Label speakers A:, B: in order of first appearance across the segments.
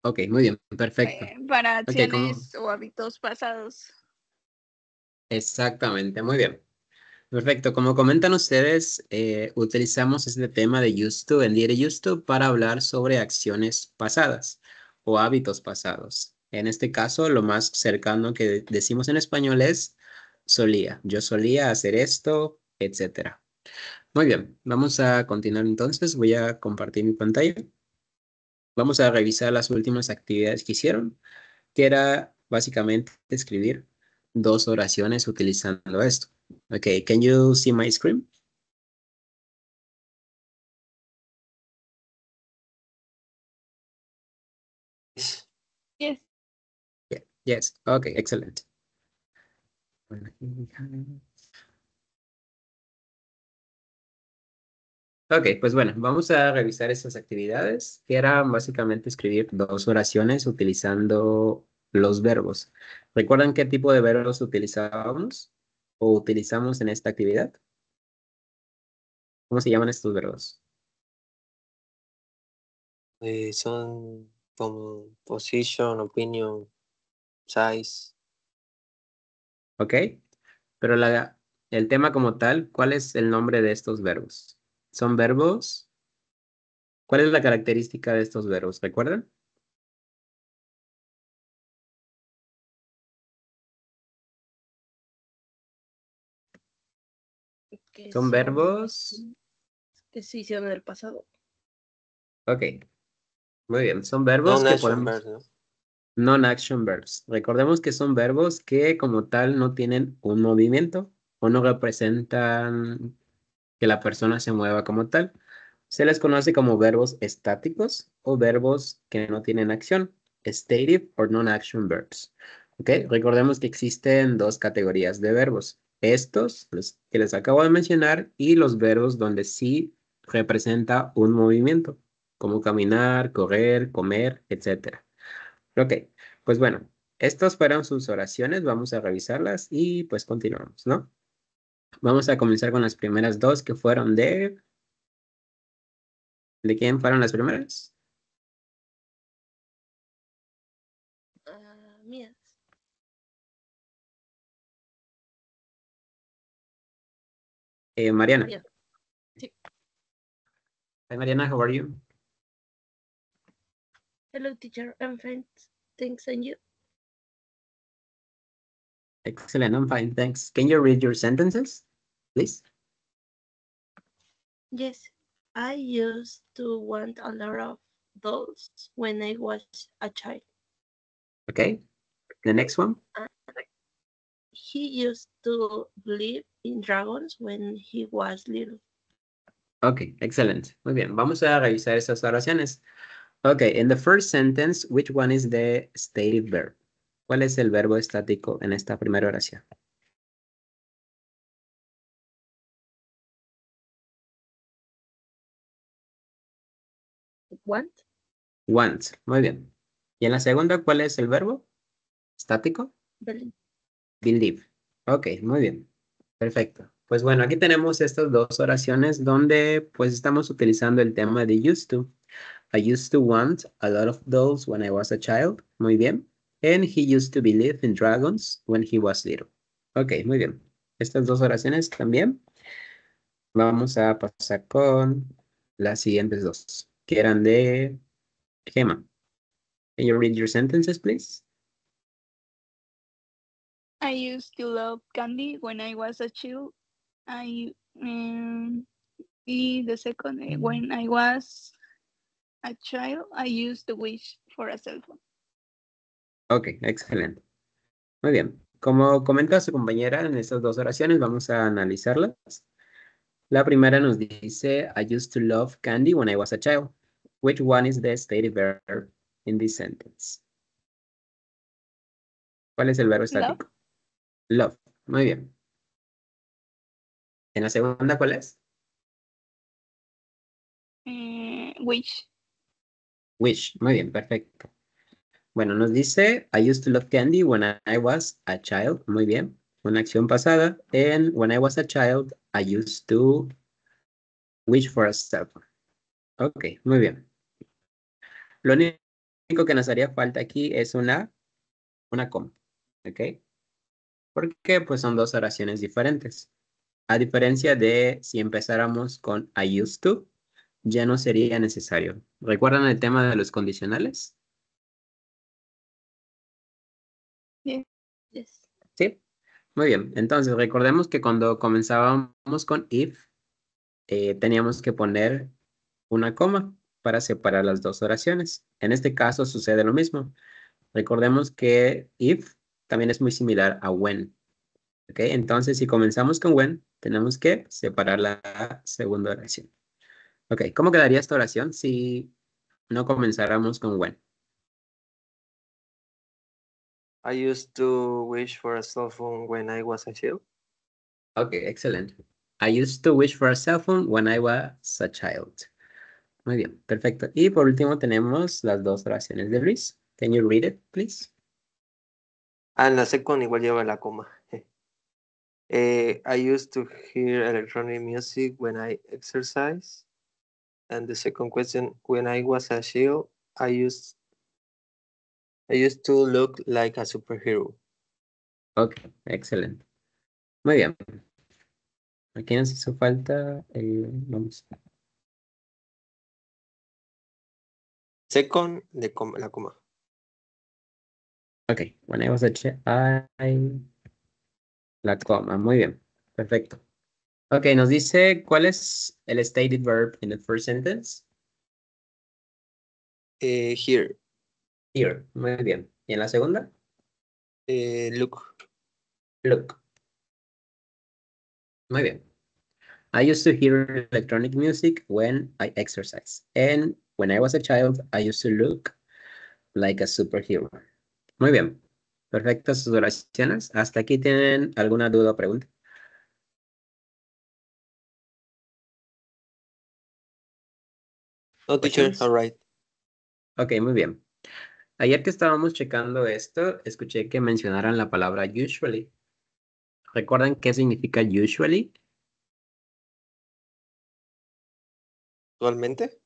A: Ok, muy bien, perfecto.
B: Para
A: Ok,
B: acciones o hábitos pasados.
A: Exactamente, muy bien. Perfecto, como comentan ustedes, utilizamos este tema de used to, el did used to, para hablar sobre acciones pasadas o hábitos pasados. En este caso, lo más cercano que decimos en español es solía. Yo solía hacer esto, etcétera. Muy bien, vamos a continuar entonces. Voy a compartir mi pantalla. Vamos a revisar las últimas actividades que hicieron, que era básicamente escribir dos oraciones utilizando esto. Okay, can you see my screen?
B: Yes.
A: Yeah. Yes. Okay, excellent. Ok, pues bueno, vamos a revisar estas actividades, que eran básicamente escribir dos oraciones utilizando los verbos. ¿Recuerdan qué tipo de verbos utilizábamos o utilizamos en esta actividad? ¿Cómo se llaman estos verbos?
C: Son como position, opinion, size.
A: Ok, pero el tema como tal, ¿cuál es el nombre de estos verbos? ¿Son verbos? ¿Cuál es la característica de estos verbos? ¿Recuerdan?
B: Que
A: Son verbos.
B: que se hicieron en el pasado.
A: Ok, muy bien. Son verbos que
C: Non-action
A: podemos.
C: verbs, ¿no?
A: Non-action verbs. Recordemos que son verbos que como tal no tienen un movimiento o no representan que la persona se mueva como tal. Se les conoce como verbos estáticos o verbos que no tienen acción, stative or non-action verbs. ¿Ok? Recordemos que existen dos categorías de verbos. Estos, los que les acabo de mencionar, y los verbos donde sí representa un movimiento, como caminar, correr, comer, etcétera. Ok, pues bueno, estas fueron sus oraciones, vamos a revisarlas y pues continuamos, ¿no? Vamos a comenzar con las primeras dos que fueron de... ¿De quién fueron las primeras?
B: Mías.
A: Mariana.
B: Bien. Sí.
A: Hi Mariana, how are you?
B: Hello, teacher. I'm fine. Thanks, and you?
A: Excellent, I'm fine, thanks. Can you read your sentences, please?
B: Yes. I used to want a lot of dolls when I was a child.
A: Okay, the next one.
B: He used to believe in dragons when he was little.
A: Okay, excellent. Muy bien, vamos a revisar esas oraciones. Okay, in the first sentence, which one is the stative verb? ¿Cuál es el verbo estático en esta primera oración?
B: Want?
A: Want, muy bien. ¿Y en la segunda, cuál es el verbo estático?
B: Believe.
A: Believe. Ok, muy bien. Perfecto. Pues bueno, aquí tenemos estas dos oraciones donde pues estamos utilizando el tema de used to. I used to want a lot of dolls when I was a child. Muy bien. And he used to believe in dragons when he was little. Ok, muy bien. Estas dos oraciones también. Vamos a pasar con las siguientes dos, que eran de Gemma. Can you read your sentences, please?
D: I used to love candy when I was a child. I y the second, when I was a child, I used to wish for a cell phone.
A: Ok, excelente. Muy bien. Como comenta su compañera en estas dos oraciones, vamos a analizarlas. La primera nos dice, I used to love candy when I was a child. Which one is the stative verb in this sentence? ¿Cuál es el verbo
D: Love.
A: estático? Love. Muy bien. ¿En la segunda cuál es?
D: Wish.
A: Wish. Muy bien, perfecto. Bueno, nos dice, I used to love candy when I was a child. Muy bien. Una acción pasada. And when I was a child, I used to wish for a cell phone. Ok, muy bien. Lo único único que nos haría falta aquí es una coma, ¿ok? Porque pues son dos oraciones diferentes. A diferencia de si empezáramos con I used to, ya no sería necesario. ¿Recuerdan el tema de los condicionales?
D: Yes.
B: Yes.
A: Sí. Muy bien. Entonces, recordemos que cuando comenzábamos con if, teníamos que poner una coma para separar las dos oraciones. En este caso sucede lo mismo. Recordemos que if también es muy similar a when. ¿Ok? Entonces, si comenzamos con when, tenemos que separar la segunda oración. Ok, ¿cómo quedaría esta oración si no comenzáramos con when?
C: I used to wish for a cell phone when I was a child.
A: Ok, excelente. I used to wish for a cell phone when I was a child. Muy bien, perfecto. Y por último tenemos las dos oraciones de Luis. Can you read it, please?
C: En la second igual lleva la coma. I used to hear electronic music when I exercise. And the second question, when I was a child, I used to look like a superhero.
A: Ok, excelente. Muy bien. Aquí nos hizo falta vamos.
C: Second, la coma.
A: Ok, when I was a child, la coma. Muy bien, perfecto. Ok, nos dice cuál es el stated verb in the first sentence.
C: Here,
A: Here, muy bien. ¿Y en la segunda?
C: look.
A: Look. Muy bien. I used to hear electronic music when I exercise. And when I was a child, I used to look like a superhero. Muy bien. Perfectas sus oraciones. ¿Hasta aquí tienen alguna duda o pregunta?
C: No, teacher,
A: Questions?
C: all right.
A: Ok, muy bien. Ayer que estábamos checando esto, escuché que mencionaran la palabra usually. ¿Recuerdan qué significa usually?
C: ¿Actualmente?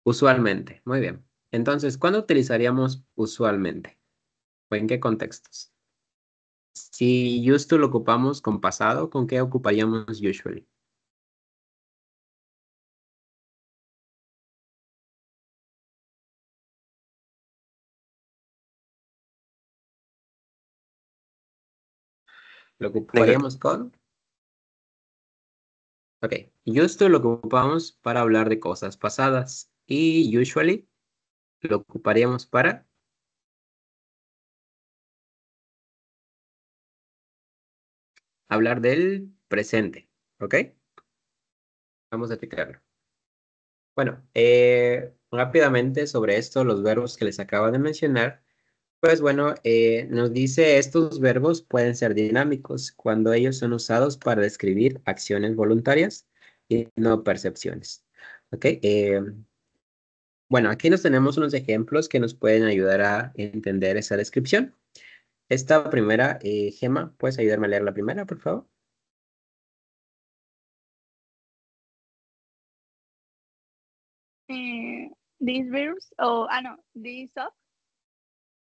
A: Usualmente. Muy bien. Entonces, ¿cuándo utilizaríamos usualmente? ¿O en qué contextos? Si used to lo ocupamos con pasado, ¿con qué ocuparíamos usually? Lo ocuparíamos con... Ok, used to lo ocupamos para hablar de cosas pasadas y usually lo ocuparíamos para hablar del presente. ¿Ok? Vamos a explicarlo. Bueno, rápidamente sobre esto, los verbos que les acabo de mencionar, pues bueno, nos dice estos verbos pueden ser dinámicos cuando ellos son usados para describir acciones voluntarias y no percepciones. ¿Ok? Bueno, aquí nos tenemos unos ejemplos que nos pueden ayudar a entender esa descripción. Esta primera, Gemma, ¿puedes ayudarme a leer la primera, por favor?
D: These verbs, oh, no, these up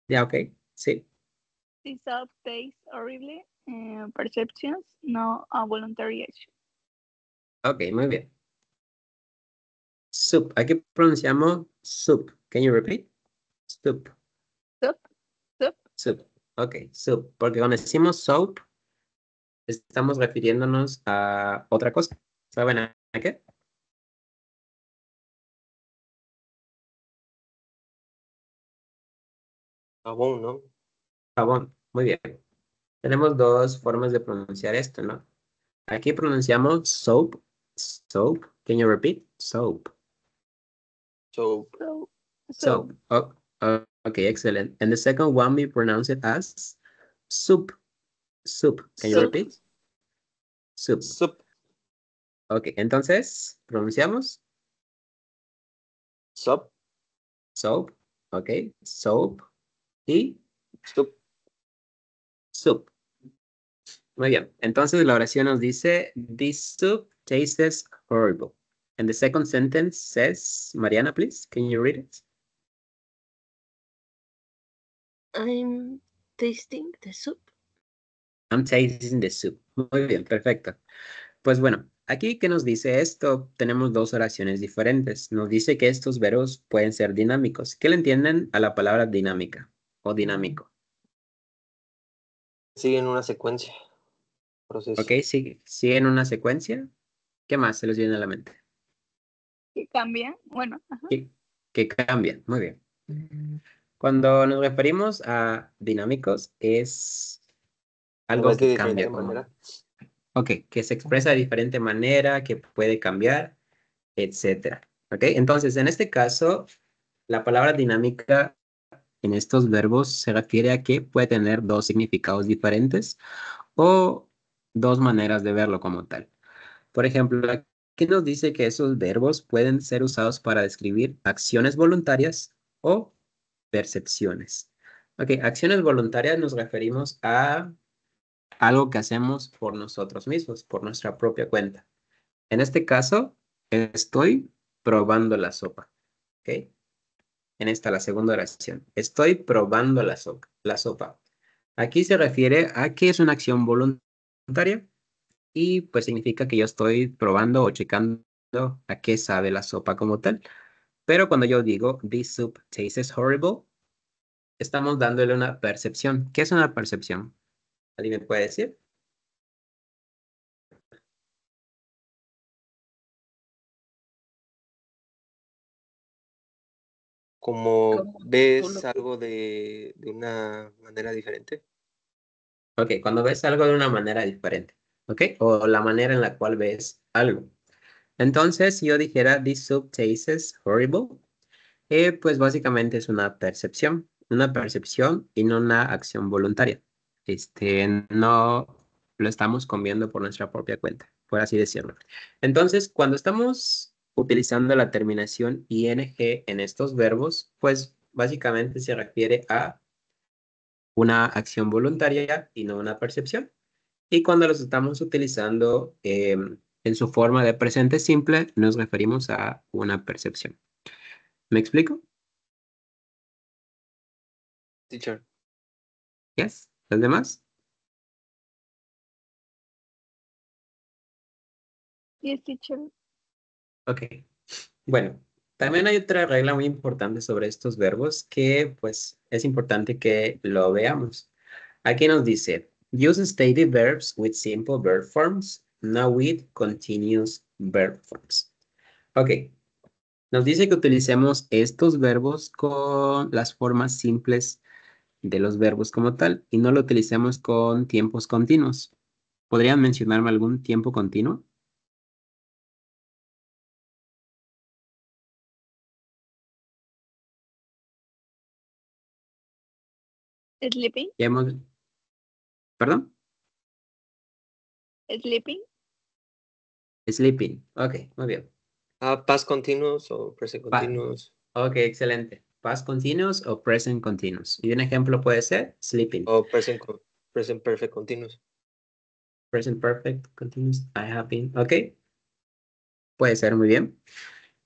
A: Ya, ok, sí.
D: taste horribly, perceptions, no a voluntary action.
A: Ok, muy bien. Soup, aquí pronunciamos soup. Can you repeat? Soup.
D: Soup, soup,
A: Soup. Ok, soup. Porque cuando decimos soap, estamos refiriéndonos a otra cosa. ¿Saben a qué?
C: Jabón, ¿no?
A: Jabón. Muy bien. Tenemos dos formas de pronunciar esto, ¿no? Aquí pronunciamos soap. Soap. Can you repeat? Soap.
C: So,
D: so,
A: Soap. Oh, okay, excellent. And the second one, we pronounce it as soup. Soup. Can you
D: soup,
A: repeat? Soup.
C: soup,
A: Ok, entonces, pronunciamos
C: soup,
A: soap. Ok, soap y
C: soup.
A: soup. Muy bien. Entonces la oración nos dice, this soup tastes horrible. And the second sentence says, Mariana, please, can you read it?
B: I'm tasting the soup.
A: I'm tasting the soup. Muy bien, perfecto. Pues bueno, aquí que nos dice esto, tenemos dos oraciones diferentes. Nos dice que estos verbos pueden ser dinámicos. ¿Qué le entienden a la palabra dinámica o dinámico?
C: Siguen una secuencia, proceso.
A: ¿Ok? ¿Siguen una secuencia? ¿Qué más se les viene a la mente?
D: Que cambia. Bueno, ajá.
A: Que cambian. Muy bien. Cuando nos referimos a dinámicos, es
C: ¿Lo
A: algo
C: ves de
A: que
C: diferente
A: cambia.
C: manera?
A: Ok, que se expresa de diferente manera, que puede cambiar, etcétera. Ok, entonces en este caso, la palabra dinámica en estos verbos se refiere a que puede tener dos significados diferentes o dos maneras de verlo como tal. Por ejemplo, aquí nos dice que esos verbos pueden ser usados para describir acciones voluntarias o percepciones. Ok, acciones voluntarias nos referimos a algo que hacemos por nosotros mismos, por nuestra propia cuenta. En este caso, estoy probando la sopa. ¿Ok? En esta, la segunda oración. Estoy probando la sopa. Aquí se refiere a que es una acción voluntaria y pues significa que yo estoy probando o checando a qué sabe la sopa como tal. Pero cuando yo digo, this soup tastes horrible, estamos dándole una percepción. ¿Qué es una percepción? ¿Alguien me puede decir?
C: Como
B: Como tú
C: ves
B: lo-
C: algo de una manera diferente.
A: Ok, cuando ves algo de una manera diferente, ¿ok? O la manera en la cual ves algo. Entonces, si yo dijera, this soup tastes horrible, pues básicamente es una percepción y no una acción voluntaria. No lo estamos comiendo por nuestra propia cuenta, por así decirlo. Entonces, cuando estamos utilizando la terminación ing en estos verbos, pues básicamente se refiere a una acción voluntaria y no una percepción. Y cuando los estamos utilizando en su forma de presente simple, nos referimos a una percepción. ¿Me explico?
C: Teacher.
A: Yes. ¿Los demás?
D: Yes, teacher.
A: Ok. Bueno, también hay otra regla muy importante sobre estos verbos que pues es importante que lo veamos. Aquí nos dice, use stative verbs with simple verb forms, not with continuous verb forms. Ok. Nos dice que utilicemos estos verbos con las formas simples de los verbos como tal y no lo utilicemos con tiempos continuos. ¿Podrían mencionarme algún tiempo continuo?
D: Sleeping.
A: Ya hemos... ¿Perdón?
D: Sleeping.
A: Sleeping. Ok, muy bien.
C: Past continuous o present
A: Pa-
C: continuous
A: ok, excelente. Past continuous o present continuous. Y un ejemplo puede ser sleeping.
C: o present perfect continuous.
A: Present perfect continuous. I have been. Ok, puede ser muy bien.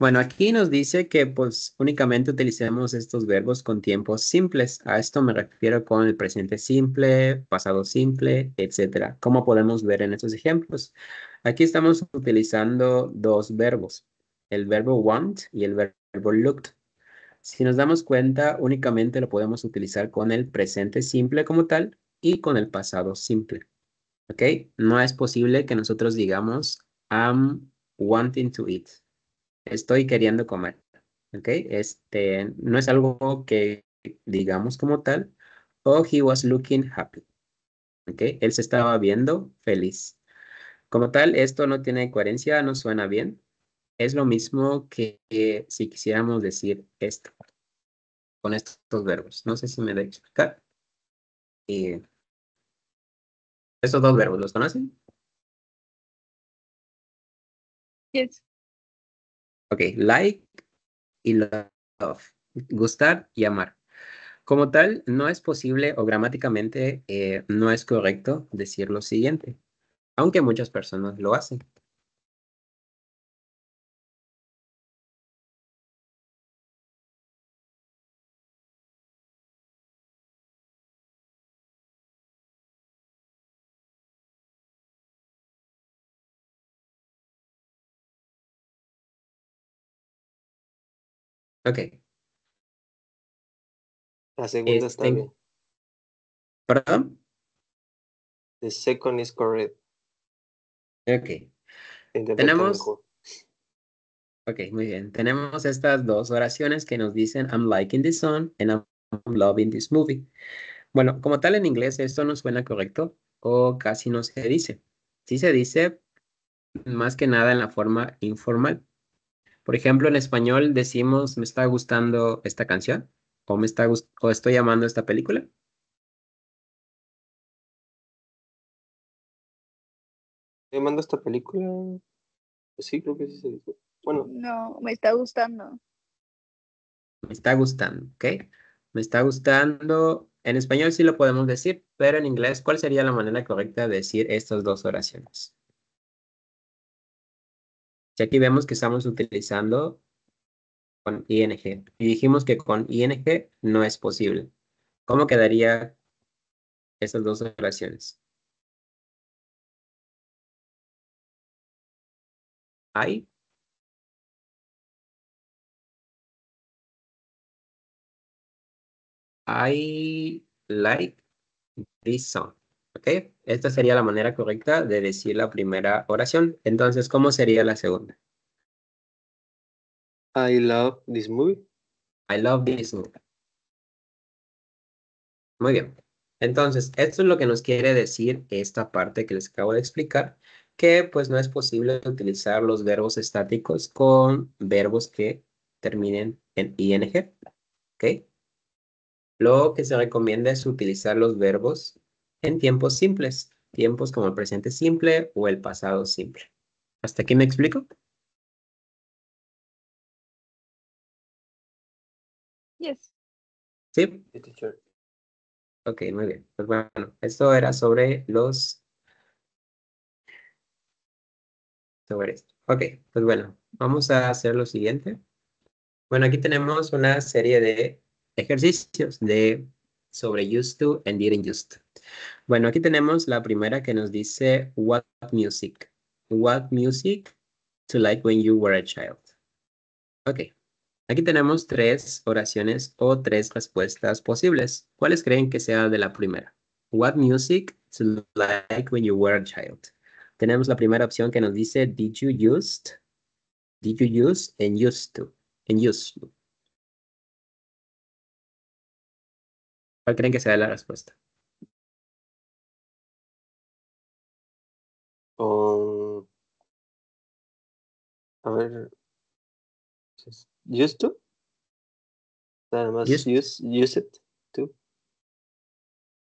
A: Bueno, aquí nos dice que pues únicamente utilicemos estos verbos con tiempos simples. A esto me refiero con el presente simple, pasado simple, etcétera. Como podemos ver en estos ejemplos. Aquí estamos utilizando dos verbos, el verbo want y el verbo looked. Si nos damos cuenta, únicamente lo podemos utilizar con el presente simple como tal y con el pasado simple. ¿Ok? No es posible que nosotros digamos I'm wanting to eat. Estoy queriendo comer. ¿Ok? No es algo que digamos como tal. O he was looking happy. ¿Ok? Él se estaba viendo feliz. Como tal, esto no tiene coherencia, no suena bien. Es lo mismo que si quisiéramos decir esto con estos verbos. No sé si me da a explicar. Eh, estos dos verbos, ¿los conocen?
D: Yes.
A: Ok, like y love. Gustar y amar. Como tal, no es posible o gramáticamente no es correcto decir lo siguiente, aunque muchas personas lo hacen. Ok.
C: La segunda está bien.
A: ¿Perdón?
C: The second is correct.
A: Ok.
C: Interpreta
A: Tenemos,
C: mejor.
A: ok, muy bien. Tenemos estas dos oraciones que nos dicen I'm liking this song and I'm loving this movie. Bueno, como tal en inglés esto no suena correcto o casi no se dice. Sí se dice más que nada en la forma informal. Por ejemplo, en español decimos me está gustando esta canción o o estoy amando esta película.
C: ¿Me manda esta película? Pues sí, creo que sí se dice. Bueno,
D: No, me está gustando.
A: Me está gustando, ¿ok? Me está gustando. En español sí lo podemos decir, pero en inglés, ¿cuál sería la manera correcta de decir estas dos oraciones? Y aquí vemos que estamos utilizando con ing. Y dijimos que con ing no es posible. ¿Cómo quedaría estas dos oraciones? I like this song. ¿Ok? Esta sería la manera correcta de decir la primera oración. Entonces, ¿cómo sería la segunda?
C: I love this movie.
A: I love this movie. Muy bien. Entonces, esto es lo que nos quiere decir esta parte que les acabo de explicar, que pues no es posible utilizar los verbos estáticos con verbos que terminen en ing. ¿Ok? Lo que se recomienda es utilizar los verbos en tiempos simples, tiempos como el presente simple o el pasado simple. ¿Hasta aquí me explico?
D: Yes.
A: Sí.
C: Sí, teacher.
A: Ok, muy bien. Pues bueno, esto era sobre sobre esto. Ok, pues bueno, vamos a hacer lo siguiente. Bueno, aquí tenemos una serie de ejercicios sobre used to and didn't used to. Bueno, aquí tenemos la primera que nos dice what music. What music to like when you were a child. Ok, aquí tenemos tres oraciones o tres respuestas posibles. ¿Cuáles creen que sea de la primera? What music to like when you were a child. Tenemos la primera opción que nos dice did you use and used to, and used to. ¿Cuál creen que sea la respuesta?
C: A ver, used to? Nada más
A: Used.
C: use it to.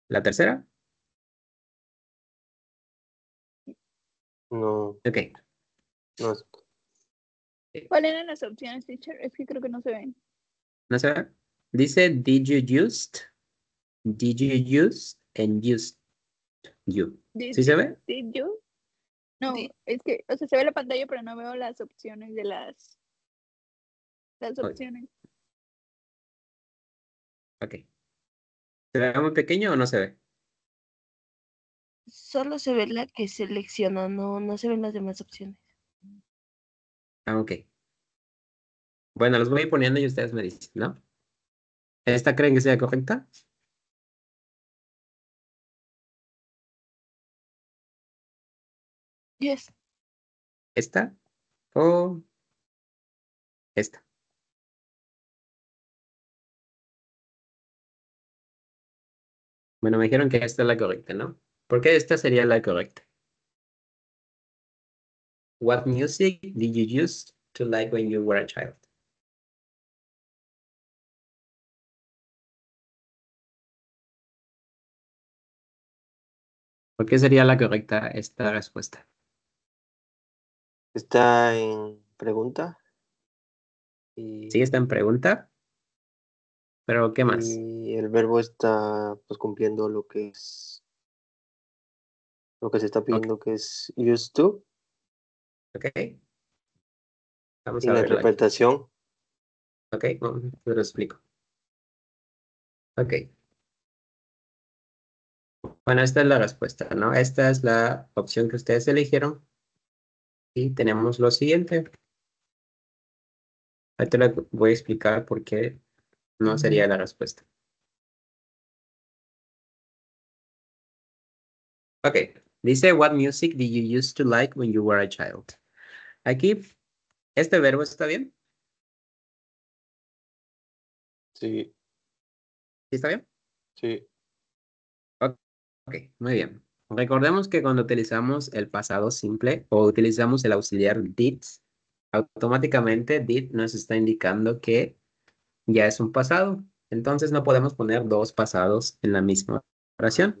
A: ¿La tercera?
C: No,
A: Ok.
C: no.
D: ¿Cuáles eran las opciones, teacher? Es que creo que no se ven.
A: ¿No se ve? Dice, did you use, and used you. ¿Sí se ve?
D: Did you? No, es que, o sea, se ve la pantalla, pero no veo las opciones de las
A: Ok.
D: opciones.
A: Ok. ¿Se ve muy pequeño o no se ve?
B: Solo se ve la que selecciona, no se ven las demás opciones.
A: Ah, ok. Bueno, los voy a ir poniendo y ustedes me dicen, ¿no? ¿Esta creen que sea correcta?
B: Yes.
A: ¿Esta o esta? Bueno, me dijeron que esta es la correcta, ¿no? ¿Por qué esta sería la correcta? What music did you use to like when you were a child? ¿Por qué sería la correcta esta respuesta?
C: Está en pregunta.
A: Sí, está en pregunta, pero ¿qué más?
C: Y el verbo está pues cumpliendo lo que se está
A: Ok,
C: pidiendo, que es used to.
A: ok. Vamos
C: Y
A: a
C: la
A: verlo aquí.
C: interpretación
A: Ok, te lo explico. Ok. Bueno, esta es la respuesta, ¿no? Esta es la opción que ustedes eligieron. Y tenemos lo siguiente. Ahí te lo voy a explicar por qué no sería la respuesta. Ok, dice, what music did you used to like when you were a child? Aquí, ¿este verbo está bien?
C: Sí,
A: ¿Sí está bien?
C: sí.
A: Ok, muy bien. Recordemos que cuando utilizamos el pasado simple o utilizamos el auxiliar did, automáticamente did nos está indicando que ya es un pasado. Entonces no podemos poner dos pasados en la misma oración.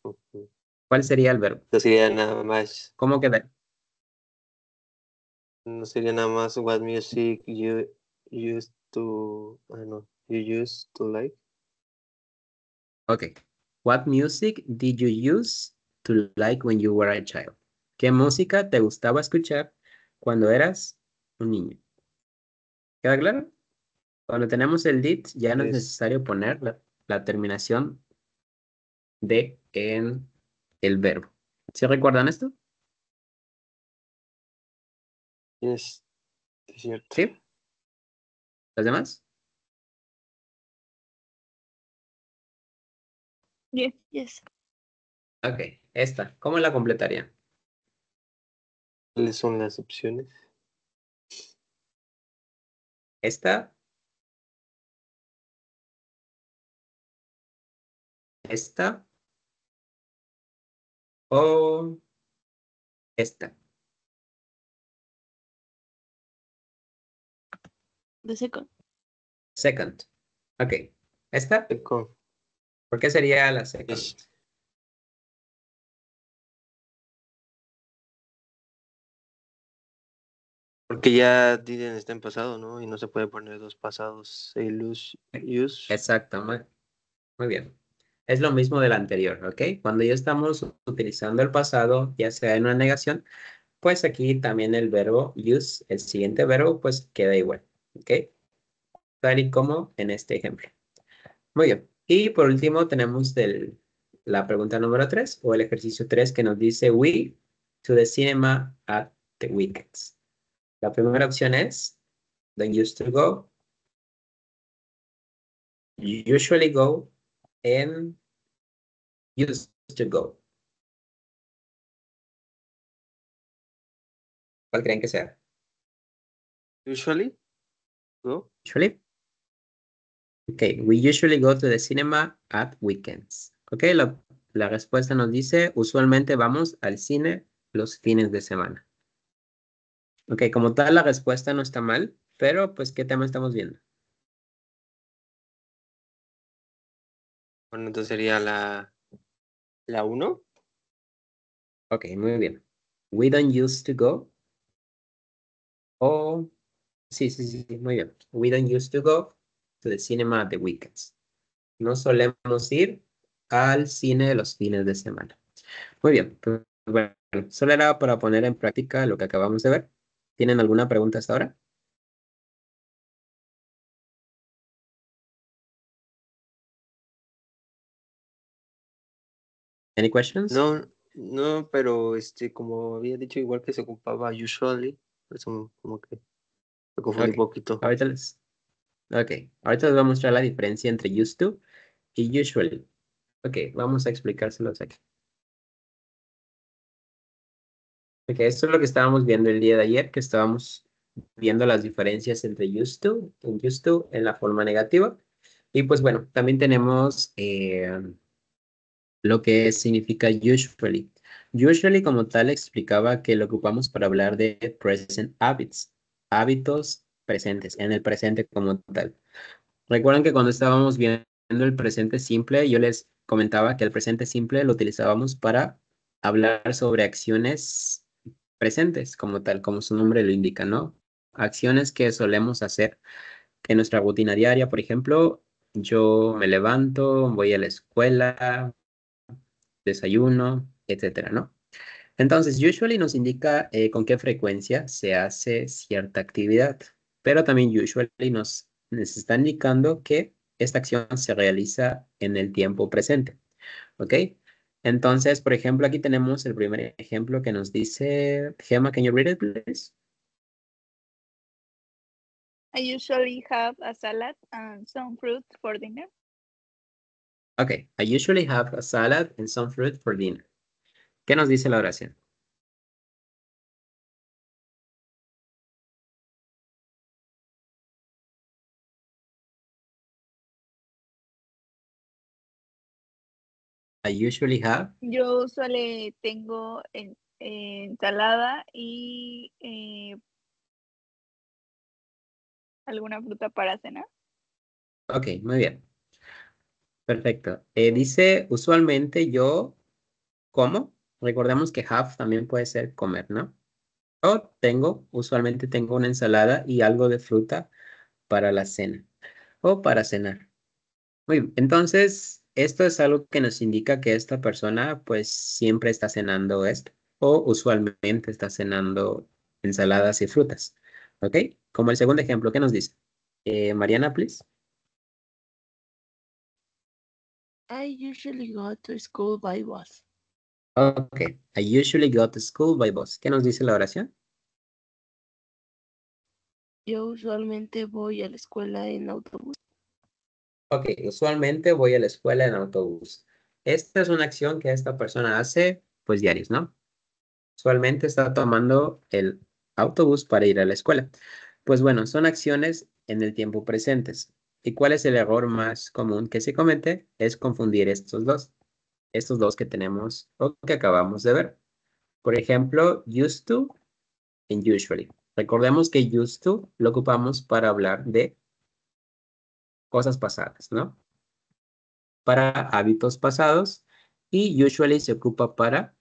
C: Ujú.
A: ¿Cuál sería el verbo?
C: No sería nada más,
A: ¿Cómo queda?
C: no sería nada más what music you used to, no, you used to like.
A: Ok. What music did you use to like when you were a child? ¿Qué música te gustaba escuchar cuando eras un niño? ¿Queda claro? Cuando tenemos el did, ya no es
C: Yes.
A: necesario poner la terminación de en el verbo. ¿Sí recuerdan esto?
C: Yes, es cierto.
A: ¿Sí? ¿Los demás?
D: Yes.
B: Yes.
A: Ok. Esta, ¿cómo la completaría?
C: ¿Cuáles son las opciones?
A: Esta, esta o esta.
B: The second.
A: Second. Ok. ¿Esta?
C: Con,
A: ¿Por qué sería la second?
C: es- porque ya didn't está en pasado, ¿no? Y no se puede poner dos pasados. Use.
A: Exacto. Muy bien. Es lo mismo del anterior, ¿ok? Cuando ya estamos utilizando el pasado, ya sea en una negación, pues aquí también el verbo use, el siguiente verbo, pues queda igual, ¿ok? Tal y como en este ejemplo. Muy bien. Y por último tenemos la pregunta número 3 o el ejercicio 3 que nos dice we to the cinema at the weekends. La primera opción es don't used to go, usually go, and used to go. ¿Cuál creen que sea?
C: Usually, ¿no?
A: Usually. Okay, we usually go to the cinema at weekends. Ok, la respuesta nos dice, usualmente vamos al cine los fines de semana. Ok, como tal, la respuesta no está mal, pero pues, ¿qué tema estamos viendo?
C: Bueno, entonces sería la 1.
A: Ok, muy bien. We don't used to go. Oh, sí, sí, sí, sí, muy bien. We don't used to go to the cinema at the weekends. No solemos ir al cine los fines de semana. Muy bien, pues, bueno, solo era para poner en práctica lo que acabamos de ver. ¿Tienen alguna pregunta hasta ahora? Any questions?
C: No, no, pero como había dicho, igual que se ocupaba usually, por eso como que me confundí un
A: Ok,
C: poquito.
A: ahorita ahorita les voy a mostrar la diferencia entre used to y usually. Ok, vamos a explicárselos aquí. Ok, esto es lo que estábamos viendo el día de ayer, que estábamos viendo las diferencias entre used to en la forma negativa. Y pues bueno, también tenemos lo que significa usually. Usually como tal explicaba que lo ocupamos para hablar de present habits, hábitos presentes, en el presente como tal. Recuerdan que cuando estábamos viendo el presente simple, yo les comentaba que el presente simple lo utilizábamos para hablar sobre acciones presentes, como tal, como su nombre lo indica, ¿no? Acciones que solemos hacer en nuestra rutina diaria. Por ejemplo, yo me levanto, voy a la escuela, desayuno, etcétera, ¿no? Entonces, usually nos indica con qué frecuencia se hace cierta actividad, pero también usually nos está indicando que esta acción se realiza en el tiempo presente, ¿ok? Entonces, por ejemplo, aquí tenemos el primer ejemplo que nos dice, Gemma, can you read it, please?
D: I usually have a salad and some fruit for dinner.
A: Ok, I usually have a salad and some fruit for dinner. ¿Qué nos dice la oración? I usually have.
D: Yo usually tengo ensalada y alguna fruta para cenar.
A: Ok, muy bien. Perfecto. Dice, usualmente yo como. Recordemos que have también puede ser comer, ¿no? O usualmente tengo una ensalada y algo de fruta para la cena o para cenar. Muy bien. Entonces, esto es algo que nos indica que esta persona pues siempre está cenando esto o usualmente está cenando ensaladas y frutas. ¿Ok? Como el segundo ejemplo, ¿qué nos dice? Mariana, please.
B: I usually go to school by bus.
A: Ok. I usually go to school by bus. ¿Qué nos dice la oración?
B: Yo usualmente voy a la escuela en autobús.
A: Ok, usualmente voy a la escuela en autobús. Esta es una acción que esta persona hace pues diarios, ¿no? Usualmente está tomando el autobús para ir a la escuela. Pues bueno, son acciones en el tiempo presentes. ¿Y cuál es el error más común que se comete? Es confundir estos dos que tenemos o que acabamos de ver. Por ejemplo, used to and usually. Recordemos que used to lo ocupamos para hablar de cosas pasadas, ¿no? Para hábitos pasados y usually se ocupa para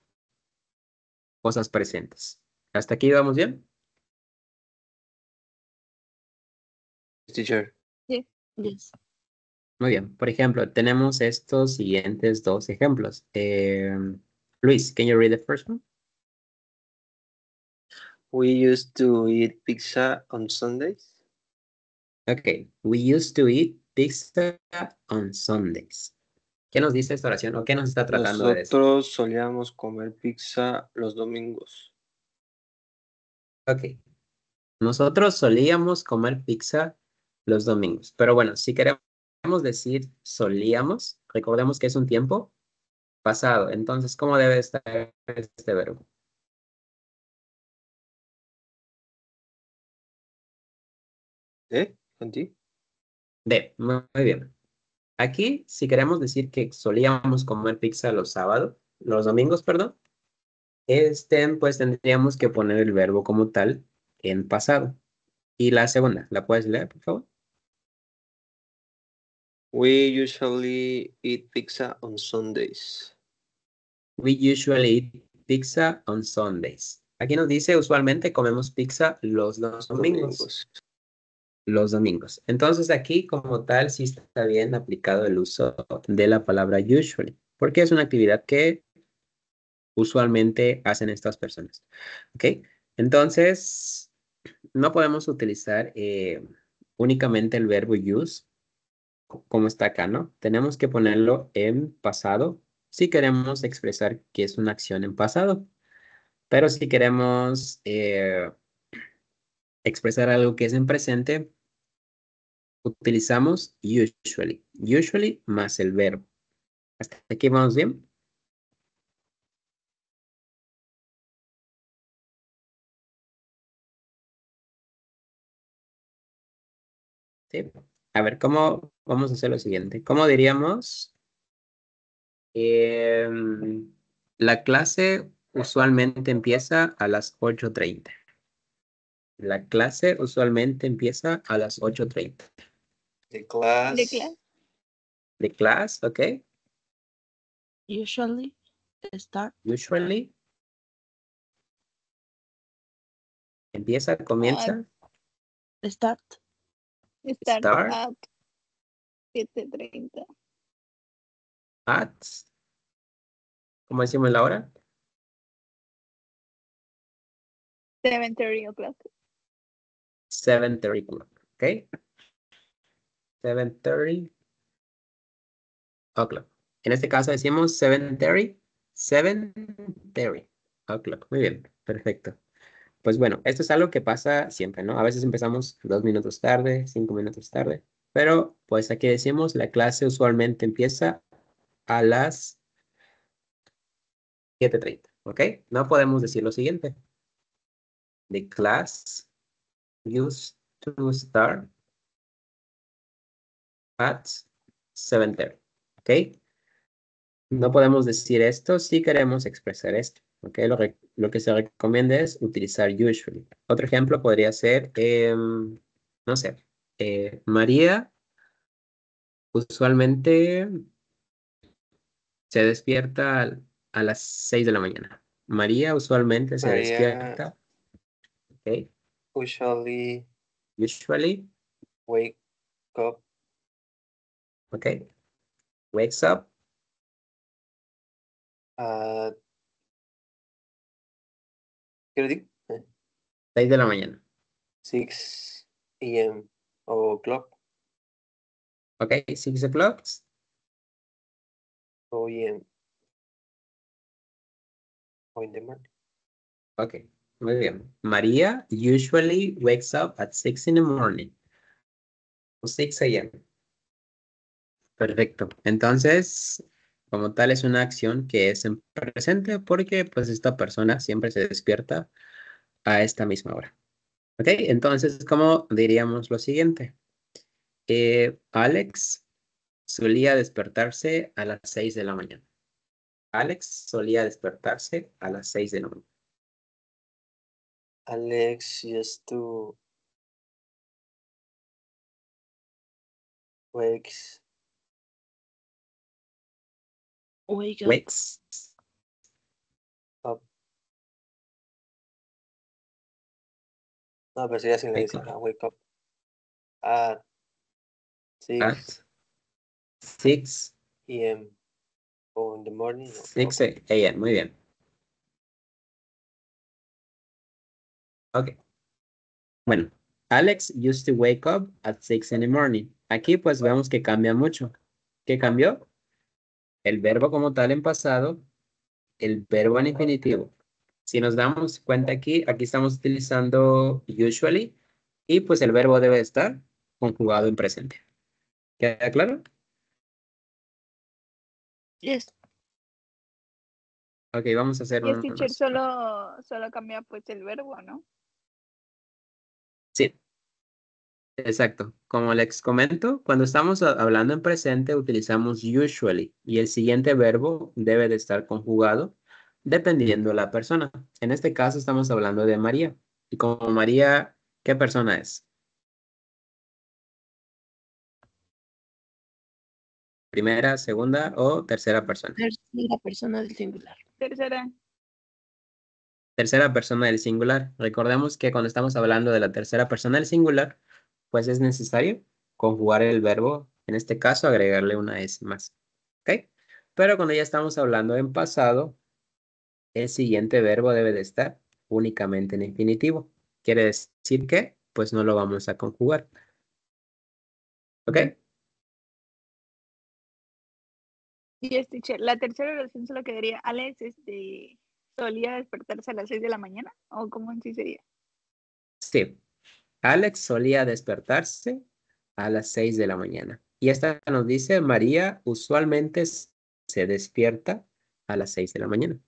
A: cosas presentes. ¿Hasta aquí vamos bien?
C: Teacher.
B: Yes.
A: Muy bien. Por ejemplo, tenemos estos siguientes dos ejemplos. Luis, can you read the first one?
C: We used to eat pizza on Sundays.
A: Okay. We used to eat pizza on Sundays. ¿Qué nos dice esta oración o qué nos está tratando de decir?
C: Nosotros solíamos comer pizza los domingos.
A: Ok. Nosotros solíamos comer pizza los domingos. Pero bueno, si queremos decir solíamos, recordemos que es un tiempo pasado. Entonces, ¿cómo debe estar este verbo?
C: ¿Contigo?
A: Muy bien. Aquí, si queremos decir que solíamos comer pizza los domingos, perdón, pues tendríamos que poner el verbo como tal en pasado. Y la segunda, ¿la puedes leer, por favor?
C: We usually eat pizza on Sundays.
A: We usually eat pizza on Sundays. Aquí nos dice, usualmente comemos pizza los domingos. Los domingos. Entonces aquí como tal sí está bien aplicado el uso de la palabra usually, porque es una actividad que usualmente hacen estas personas. ¿Ok? Entonces, no podemos utilizar únicamente el verbo use como está acá, ¿no? Tenemos que ponerlo en pasado si queremos expresar que es una acción en pasado. Pero si queremos expresar algo que es en presente, utilizamos usually. Usually más el verbo. ¿Hasta aquí vamos bien? Sí. A ver, ¿cómo vamos a hacer lo siguiente? ¿Cómo diríamos? La clase usualmente empieza a las 8:30. La clase usualmente empieza a las 8:30.
C: The class.
D: The class.
A: The class, ok.
B: Usually start.
A: Usually. Empieza, comienza.
B: Start.
D: Start
A: Start.
D: at 7:30.
A: At. ¿Cómo decimos la hora?
D: 7:30 o'clock.
A: 7:30 o'clock, ok. 7:30 o'clock. En este caso decimos 7:30. 7:30 o'clock. Muy bien, perfecto. Pues bueno, esto es algo que pasa siempre, ¿no? A veces empezamos 2 minutos tarde, 5 minutos tarde, pero pues aquí decimos la clase usualmente empieza a las 7:30, ¿ok? No podemos decir lo siguiente. The class used to start at 7:30, ¿ok? No podemos decir esto si queremos expresar esto, ¿ok? Lo que se recomienda es utilizar usually. Otro ejemplo podría ser, no sé, María usualmente se despierta a las 6 de la mañana. María usualmente se
C: Maria
A: despierta, ¿ok?
C: usually
A: Usually,
C: wake up
A: ¿ok? Wakes up
C: at, ¿qué le digo?
A: 6 de la mañana,
C: 6 a.m. o'clock
A: ¿ok? 6 o'clock,
C: o a.m. o in the morning.
A: ok. Muy bien. María usually wakes up at 6 in the morning. O 6 a.m. Perfecto. Entonces, como tal, es una acción que es en presente porque pues esta persona siempre se despierta a esta misma hora. ¿Ok? Entonces, ¿cómo diríamos lo siguiente? Alex solía despertarse a las 6 de la mañana. Alex solía despertarse a las 6 de la mañana.
C: Alex used to wakes
B: Wake up.
A: Wakes.
C: up. No, pero sería sin la
A: Wake
C: dice,
A: up.
C: wake up at 6
A: At 6
C: a.m. o in the morning. No,
A: 6 a.m. Muy bien. Ok. Bueno, Alex used to wake up at 6 in the morning. Aquí pues vemos que cambia mucho. ¿Qué cambió? El verbo como tal en pasado, el verbo en infinitivo. Si nos damos cuenta aquí estamos utilizando usually y pues el verbo debe estar conjugado en presente. ¿Queda claro?
B: Yes.
A: Ok, vamos a hacer
D: Y este teacher
A: unos.
D: solo cambia pues el verbo, ¿no?
A: Sí, exacto. Como les comento, cuando estamos hablando en presente utilizamos usually y el siguiente verbo debe de estar conjugado dependiendo de la persona. En este caso estamos hablando de María. Y como María, ¿qué persona es? ¿Primera, segunda o tercera persona?
B: Tercera persona del singular.
D: Tercera.
A: Tercera persona del singular. Recordemos que cuando estamos hablando de la tercera persona del singular, pues es necesario conjugar el verbo, en este caso agregarle una S más. ¿Ok? Pero cuando ya estamos hablando en pasado, el siguiente verbo debe de estar únicamente en infinitivo. Quiere decir que, pues no lo vamos a conjugar. ¿Ok?
D: Y este teacher, la tercera oración solo quedaría Alex solía despertarse a las 6 de la mañana, o cómo en sí sería.
A: Sí. Alex solía despertarse a las 6 de la mañana. Y esta nos dice, María usualmente se despierta a las 6 de la mañana.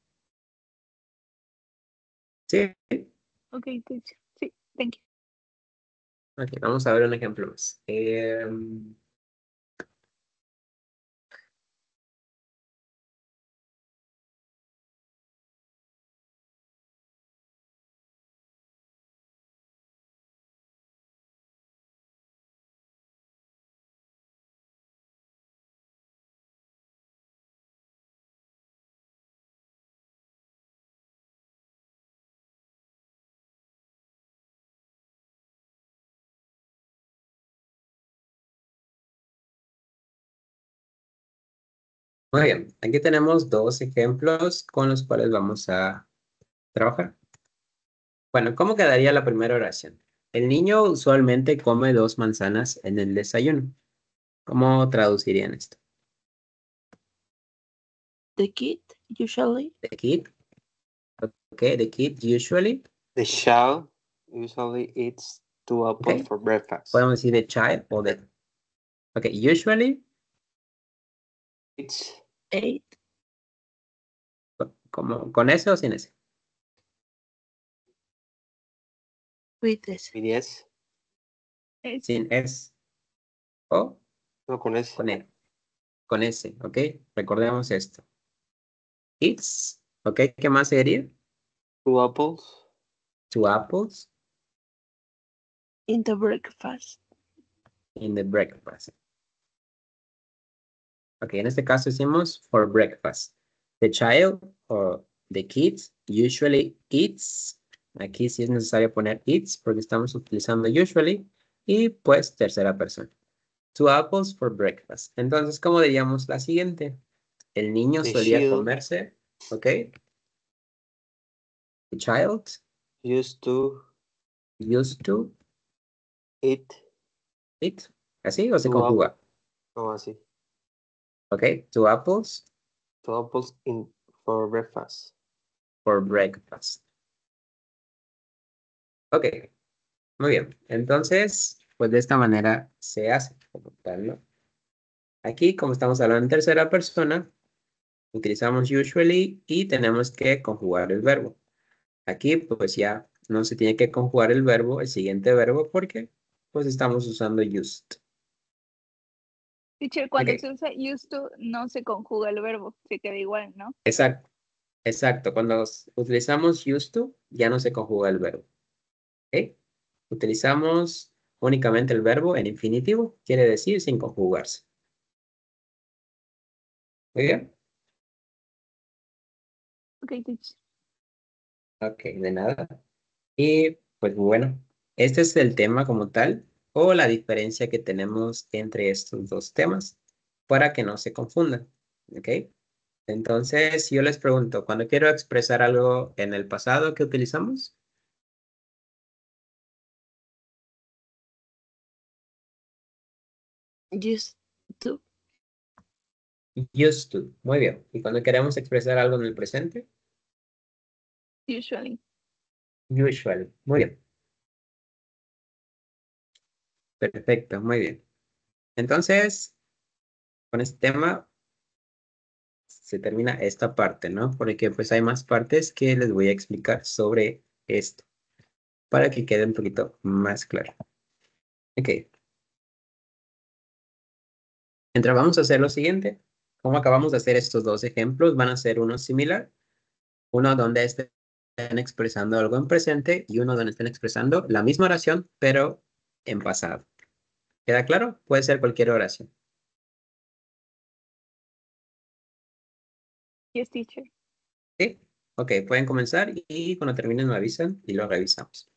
A: Sí.
D: Ok, teacher. Sí, thank you.
A: Ok, vamos a ver un ejemplo más. Muy bien, aquí tenemos dos ejemplos con los cuales vamos a trabajar. Bueno, ¿cómo quedaría la primera oración? El niño usualmente come 2 manzanas en el desayuno. ¿Cómo traducirían esto?
B: The kid usually
A: The kid. Ok, the kid usually
C: The child usually eats 2 apples
A: Okay.
C: for breakfast.
A: Podemos decir the child o the. Ok, usually,
C: It's
B: 8.
A: como con S o sin S.
B: With this.
C: yes.
D: Es
A: Sin S. O
C: No, con ese.
A: con E. Con S, ok. Recordemos esto. It's, ok. ¿Qué más sería?
C: 2 apples.
A: 2 apples
B: In the breakfast.
A: in the breakfast. Ok, en este caso decimos for breakfast. The child or the kids usually eats. Aquí sí es necesario poner eats porque estamos utilizando usually. Y pues tercera persona. 2 apples for breakfast. Entonces, ¿cómo diríamos la siguiente? El niño
C: The
A: solía
C: child
A: comerse, ¿ok? The child
C: used to
A: used to
C: eat
A: eat. ¿Así o se
C: 2 apples.
A: conjuga?
C: No, así.
A: ¿Ok? 2 apples
C: 2 apples for breakfast.
A: for breakfast. Ok, muy bien. Entonces, pues de esta manera se hace como tal, ¿no? Aquí, como estamos hablando en tercera persona, utilizamos usually y tenemos que conjugar el verbo. Aquí, pues ya no se tiene que conjugar el verbo, el siguiente verbo, porque pues estamos usando used.
D: teacher, cuando
A: Ok.
D: se usa used to, no se conjuga el verbo, se queda igual, ¿no?
A: Exacto, exacto. Cuando utilizamos used to, ya no se conjuga el verbo. ¿Ok? Utilizamos únicamente el verbo en infinitivo, quiere decir sin conjugarse. Muy bien.
D: Ok, teacher.
A: Ok, de nada. Y pues bueno, este es el tema como tal o la diferencia que tenemos entre estos dos temas para que no se confundan. ¿Ok? Entonces, si yo les pregunto, cuando quiero expresar algo en el pasado, ¿qué utilizamos?
B: Used to.
A: Used to. Muy bien. ¿Y cuando queremos expresar algo en el presente?
D: Usually.
A: Usual. Muy bien. Perfecto, muy bien. Entonces, con este tema se termina esta parte, ¿no? Porque pues hay más partes que les voy a explicar sobre esto para que quede un poquito más claro. Ok. Entonces vamos a hacer lo siguiente. Como acabamos de hacer estos dos ejemplos, van a ser uno similar. Uno donde estén expresando algo en presente y uno donde estén expresando la misma oración, pero en pasado. ¿Queda claro? Puede ser cualquier oración.
D: Yes, teacher.
A: ¿Sí? Ok, pueden comenzar y cuando terminen me avisan y lo revisamos.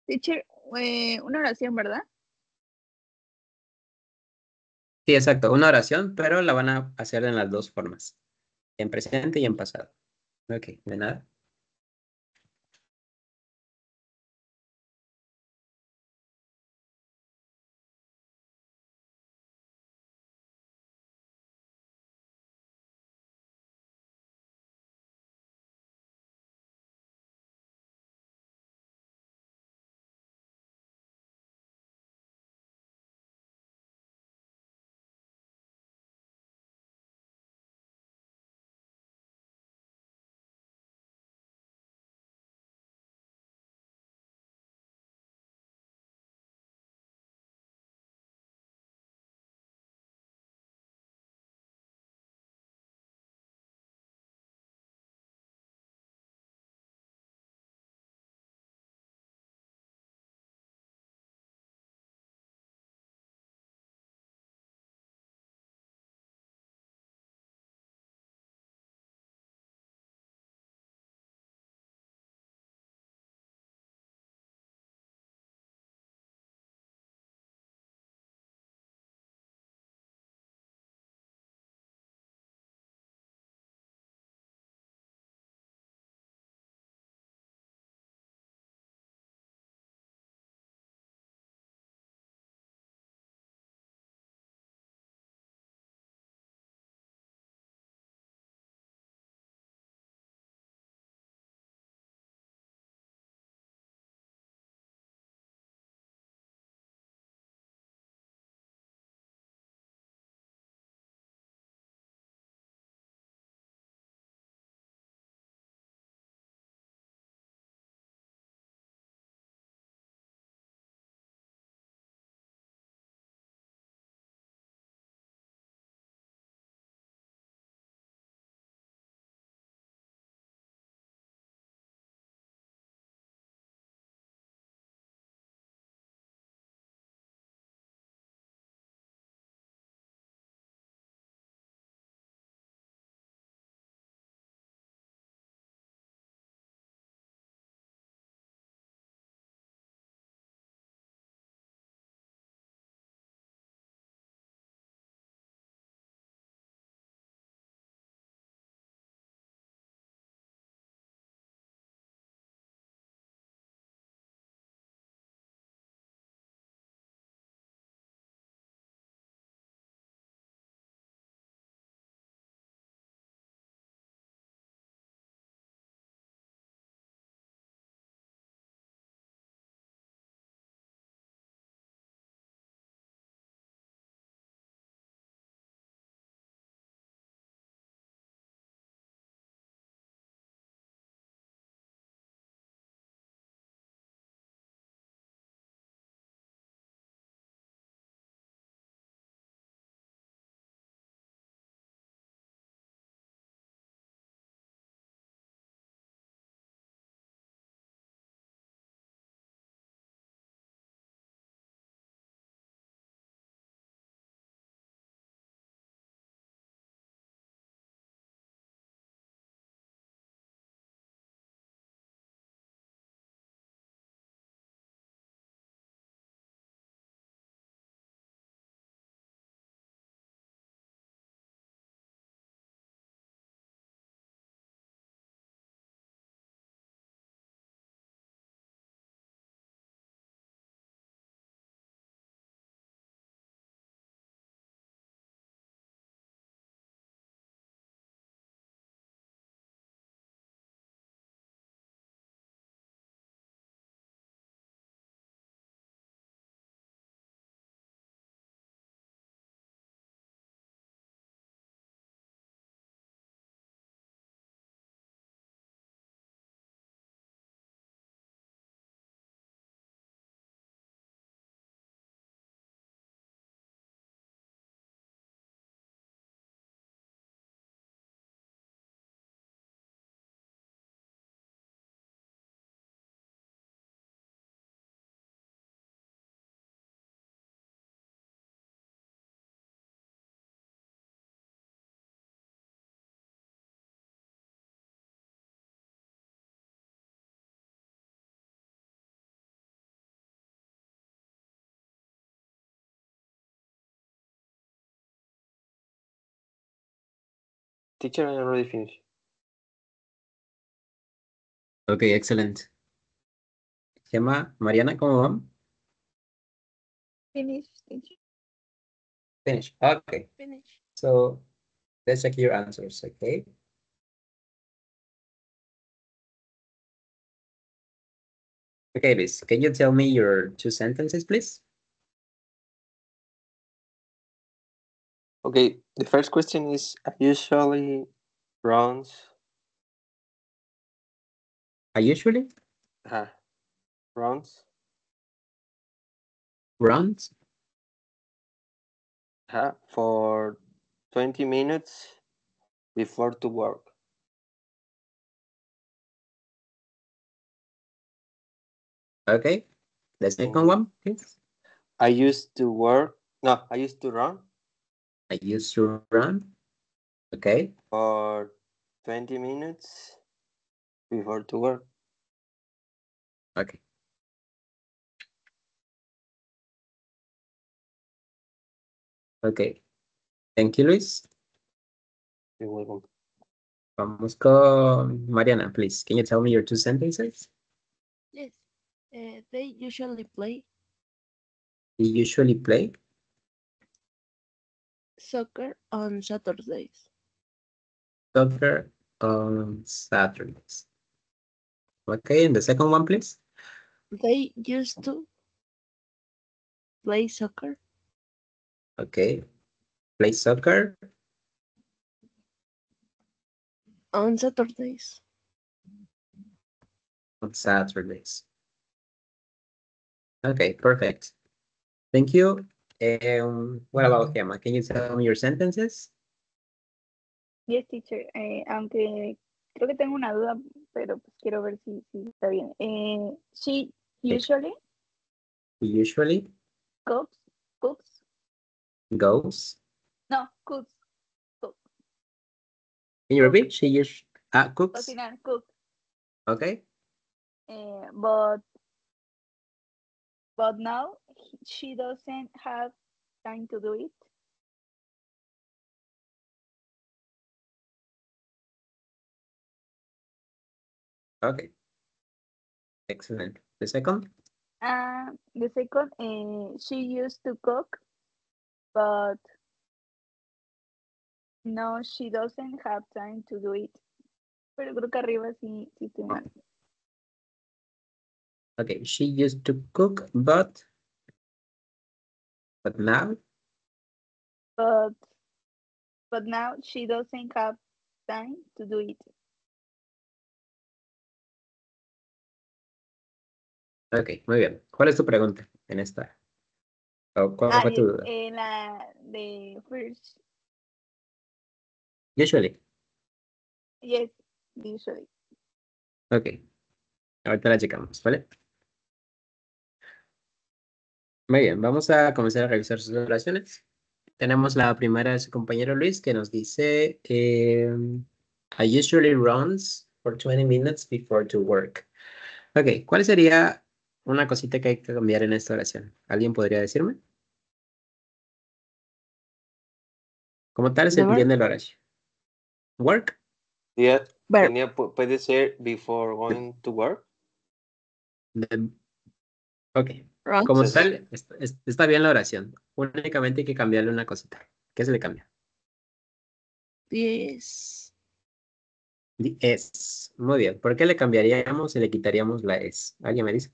D: Teacher, una oración, ¿verdad?
A: Sí, exacto, una oración, pero la van a hacer en las dos formas, en presente y en pasado. Ok, de nada.
C: Teacher, I already finished.
A: Okay, excellent. Gemma, Mariana, ¿cómo van?
D: Finish, teacher.
A: Finish. Okay.
B: Finish.
A: So let's check your answers, okay? Okay, Liz, can you tell me your 2 sentences, please?
C: Okay, the first question is, I usually runs,
A: I usually
C: runs,
A: runs.
C: for 20 minutes before to work.
A: Okay. The second
C: Mhm.
A: one, please.
C: I used to run
A: I used to run. Okay.
C: for 20 minutes before to work.
A: Okay. Okay. Thank you, Luis.
C: You're welcome.
A: Vamos con Mariana, please. Can you tell me your 2 sentences?
B: Yes. They usually play
A: You usually play
B: soccer on Saturdays.
A: soccer on Saturdays. Okay, and the second one, please.
B: They used to play soccer
A: Okay. Play soccer
B: on Saturdays.
A: on Saturdays. Okay, perfect. Thank you. What about Gemma? Can you tell me your sentences?
D: Yes, teacher. Aunque creo que tengo una duda, pero pues quiero ver si está bien. She usually
A: Usually
D: cooks.
A: goes.
D: No, cooks.
A: Can you repeat? She usually cooks.
D: Cocinar, cook.
A: Okay.
D: But now she doesn't have time to do it.
A: Okay. Excellent. The second?
D: The second, she used to cook, but no, she doesn't have time to do it. Pero creo que arriba sí estoy mal.
A: Okay, she used to cook, but now?
D: But now she doesn't have time to do it.
A: Ok, muy bien. ¿Cuál es tu pregunta en esta? ¿O cuál fue tu duda?
D: La de first.
A: Usually.
D: Yes, usually.
A: Ok. Ahorita la checamos, ¿vale? Muy bien, vamos a comenzar a revisar sus oraciones. Tenemos la primera de su compañero Luis que nos dice, I usually runs for 20 minutes before to work. Ok, ¿cuál sería una cosita que hay que cambiar en esta oración? ¿Alguien podría decirme? Como tal se
B: The verb.
A: entiende la oración. Work.
C: Yeah,
B: Verb.
C: puede ser before going to work.
A: Ok.
B: Runs.
A: Como tal, está bien la oración. Únicamente hay que cambiarle una cosita. ¿Qué se le cambia?
B: Yes.
A: The S. Muy bien. ¿Por qué le cambiaríamos y le quitaríamos la S? ¿Alguien me dice?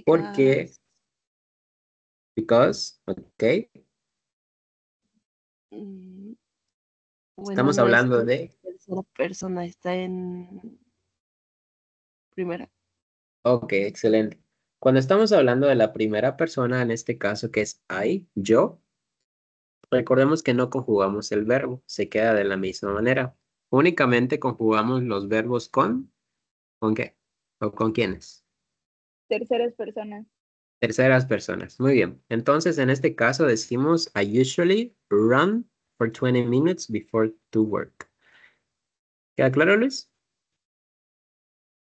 A: Porque. Because. Ok.
B: Bueno,
A: Estamos
B: no
A: hablando
B: está
A: de.
B: en tercera persona, está en primera.
A: Ok, excelente. Cuando estamos hablando de la primera persona, en este caso que es I, yo, recordemos que no conjugamos el verbo, se queda de la misma manera. Únicamente conjugamos los verbos ¿con qué? ¿O con quiénes?
D: Terceras personas.
A: Terceras personas. Muy bien. Entonces, en este caso decimos I usually run for 20 minutes before to work. ¿Queda claro, Luis?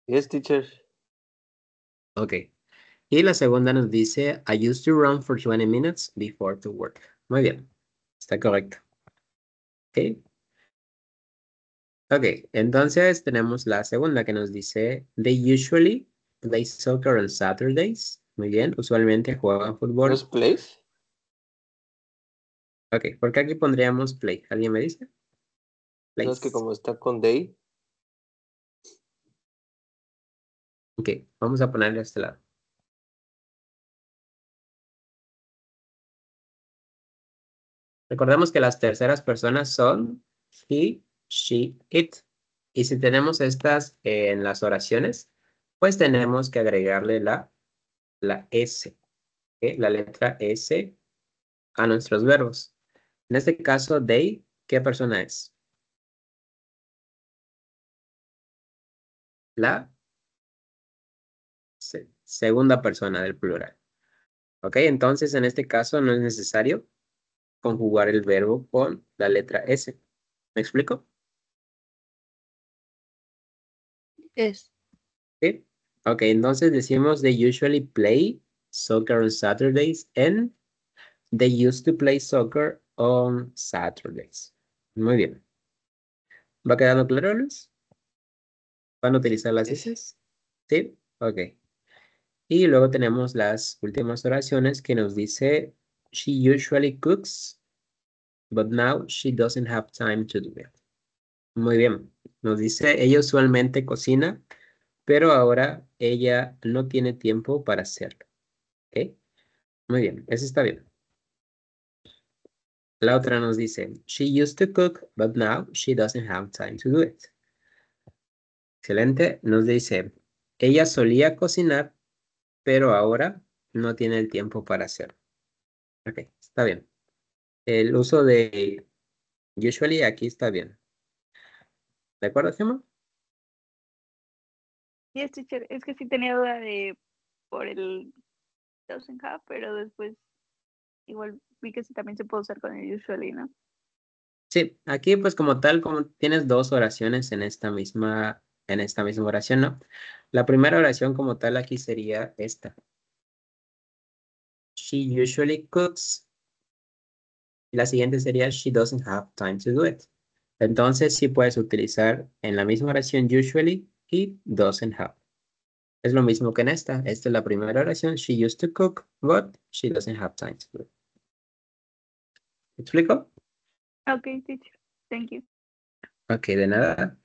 C: Yes, teacher.
A: Ok. Y la segunda nos dice I used to run for 20 minutes before to work. Muy bien. Está correcto. Ok. Ok, entonces tenemos la segunda que nos dice, they usually play soccer on Saturdays. Muy bien, usualmente juegan
C: ¿No
A: fútbol.
C: es place?
A: Ok, ¿por qué aquí pondríamos play? ¿Alguien me dice?
C: No es que
A: Plays.
C: como está con day.
A: Ok, vamos a ponerle a este lado. Recordemos que las terceras personas son he, she, it. Y si tenemos estas en las oraciones, pues tenemos que agregarle la S, ¿ok? La letra S a nuestros verbos. En este caso, they, ¿qué persona es? La segunda persona del plural. ¿Ok? Entonces, en este caso no es necesario conjugar el verbo con la letra S. ¿Me explico?
B: Yes.
A: ¿Sí? Ok, entonces decimos they usually play soccer on Saturdays and they used to play soccer on Saturdays. Muy bien. ¿Va quedando claro, Luis? ¿Van a utilizar las
C: Sí.
A: S? ¿Sí? Ok. Y luego tenemos las últimas oraciones que nos dice she usually cooks, but now she doesn't have time to do it. Muy bien. Nos dice ella usualmente cocina, pero ahora ella no tiene tiempo para hacerlo. ¿Ok? Muy bien, eso está bien. La otra nos dice, she used to cook, but now she doesn't have time to do it. Excelente. Nos dice, ella solía cocinar, pero ahora no tiene el tiempo para hacerlo. Ok, está bien. El uso de usually aquí está bien. ¿De acuerdo, Gemma?
D: Yes, teacher. Es que sí tenía duda de por el doesn't have, pero después igual vi que sí también se puede usar con el usually, ¿no?
A: Sí, aquí pues como tal, como tienes dos oraciones en esta misma oración, ¿no? La primera oración como tal aquí sería esta. She usually cooks. Y la siguiente sería she doesn't have time to do it. Entonces sí puedes utilizar en la misma oración usually y doesn't have. Es lo mismo que en esta. Esta es la primera oración. She used to cook, but she doesn't have time to do it. ¿Me explico?
D: Okay, teacher. Thank you.
A: Ok, de nada.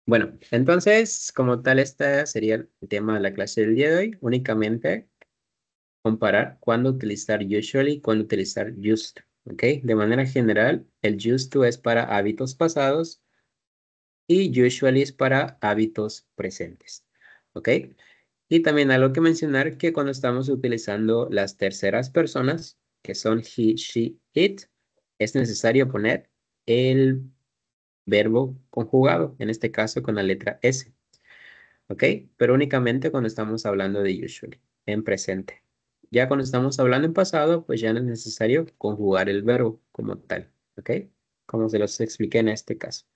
A: Bueno, entonces, como tal, este sería el tema de la clase del día de hoy. Únicamente comparar cuándo utilizar usually y cuándo utilizar used to. ¿Ok? De manera general, el used to es para hábitos pasados y usually es para hábitos presentes. ¿Ok? Y también algo que mencionar que cuando estamos utilizando las terceras personas, que son he, she, it, es necesario poner el verbo conjugado, en este caso con la letra S. ¿Ok? Pero únicamente cuando estamos hablando de usually, en presente. Ya cuando estamos hablando en pasado, pues ya no es necesario conjugar el verbo como tal. ¿Ok? Como se los expliqué en este caso.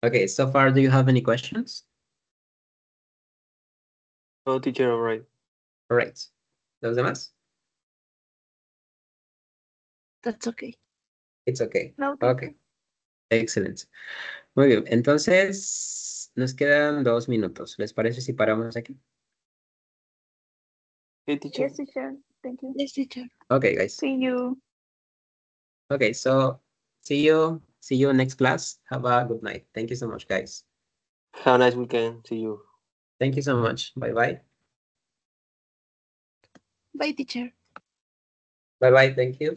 A: Okay, so far, do you have any questions?
C: No, teacher, all right.
A: All right. ¿Los demás?
B: That's okay.
A: It's okay.
D: No, teacher.
A: Okay, excellent. Muy bien, entonces nos quedan 2 minutos. ¿Les parece si paramos aquí?
C: Hey, teacher.
D: Yes, teacher. Thank you.
B: Yes, teacher.
A: Okay, guys.
D: See you.
A: Okay, so see you next class. Have a good night. Thank you so much, guys.
C: Have a nice weekend. See you.
A: Thank you so much. Bye-bye.
B: Bye, teacher.
A: Bye-bye, thank you.